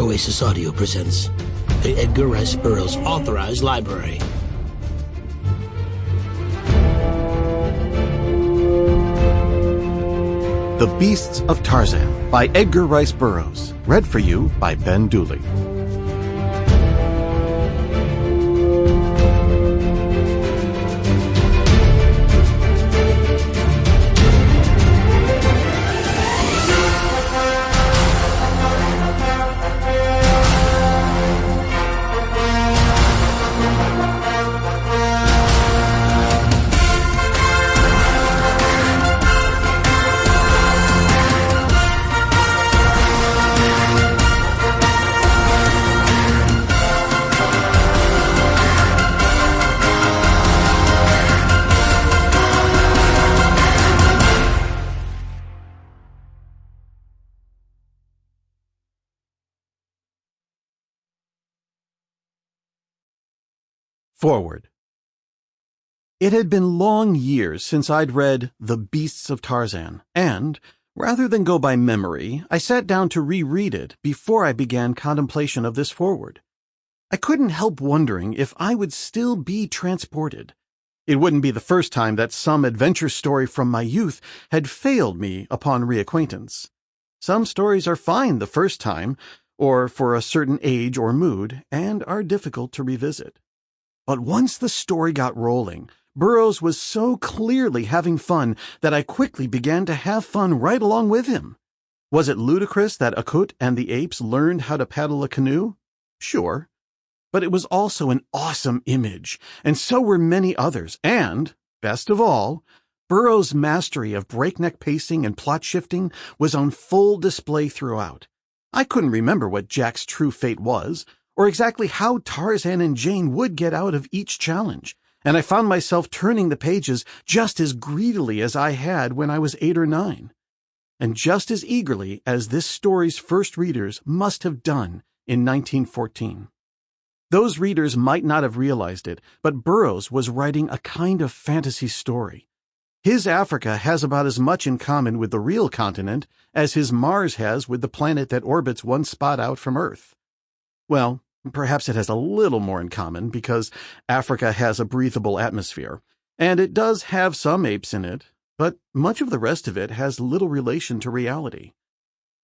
Oasis Audio presents the Edgar Rice Burroughs Authorized Library. The Beasts of Tarzan by Edgar Rice Burroughs. Read for you by Ben Dooley. Forward. It had been long years since I'd read The Beasts of Tarzan, and, rather than go by memory, I sat down to reread it before I began contemplation of this foreword. I couldn't help wondering if I would still be transported. It wouldn't be the first time that some adventure story from my youth had failed me upon reacquaintance. Some stories are fine the first time, or for a certain age or mood, and are difficult to revisit. But once the story got rolling, Burroughs was so clearly having fun that I quickly began to have fun right along with him. Was it ludicrous that Akut and the apes learned how to paddle a canoe? Sure. But it was also an awesome image, and so were many others, and, best of all, Burroughs' mastery of breakneck pacing and plot shifting was on full display throughout. I couldn't remember what Jack's true fate was, or exactly how Tarzan and Jane would get out of each challenge, and I found myself turning the pages just as greedily as I had when I was 8 or 9, and just as eagerly as this story's first readers must have done in 1914. Those readers might not have realized it, but Burroughs was writing a kind of fantasy story. His Africa has about as much in common with the real continent as his Mars has with the planet that orbits one spot out from Earth. Well, perhaps it has a little more in common because Africa has a breathable atmosphere, and it does have some apes in it, but much of the rest of it has little relation to reality.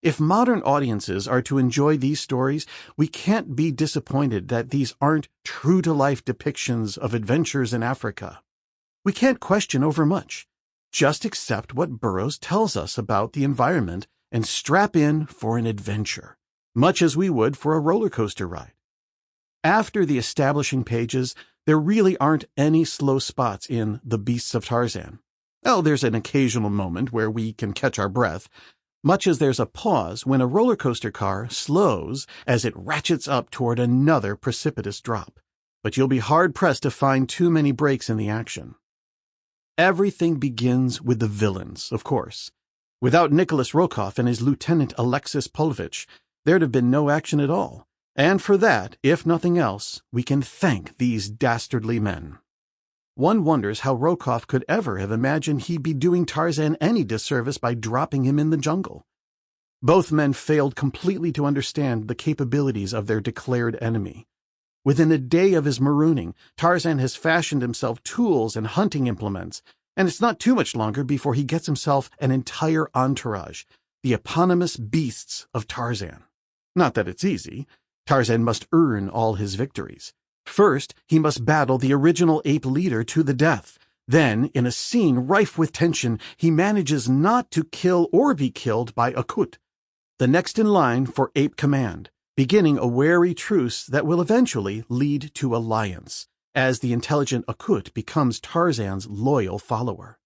If modern audiences are to enjoy these stories, we can't be disappointed that these aren't true-to-life depictions of adventures in Africa. We can't question over much. Just accept what Burroughs tells us about the environment and strap in for an adventure, much as we would for a roller coaster ride. After the establishing pages, there really aren't any slow spots in The Beasts of Tarzan. Oh, there's an occasional moment where we can catch our breath, much as there's a pause when a roller coaster car slows as it ratchets up toward another precipitous drop. But you'll be hard-pressed to find too many breaks in the action. Everything begins with the villains, of course. Without Nikolas Rokoff and his lieutenant Alexis Pulvich, there'd have been no action at all. And for that, if nothing else, we can thank these dastardly men. One wonders how Rokoff could ever have imagined he'd be doing Tarzan any disservice by dropping him in the jungle. Both men failed completely to understand the capabilities of their declared enemy. Within a day of his marooning, Tarzan has fashioned himself tools and hunting implements, and it's not too much longer before he gets himself an entire entourage, the eponymous Beasts of Tarzan. Not that it's easy. Tarzan must earn all his victories. First, he must battle the original ape leader to the death. Then, in a scene rife with tension, he manages not to kill or be killed by Akut, the next in line for ape command, beginning a wary truce that will eventually lead to alliance, as the intelligent Akut becomes Tarzan's loyal follower.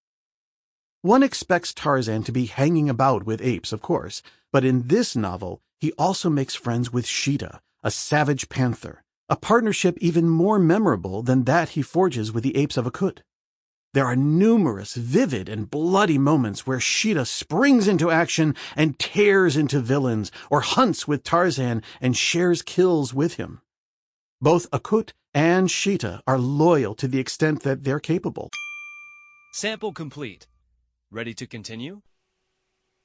One expects Tarzan to be hanging about with apes, of course, but in this novel, he also makes friends with Cheetah, a savage panther, a partnership even more memorable than that he forges with the apes of Akut. There are numerous vivid and bloody moments where Cheetah springs into action and tears into villains, or hunts with Tarzan and shares kills with him. Both Akut and Cheetah are loyal to the extent that they're capable. Sample complete. Ready to continue?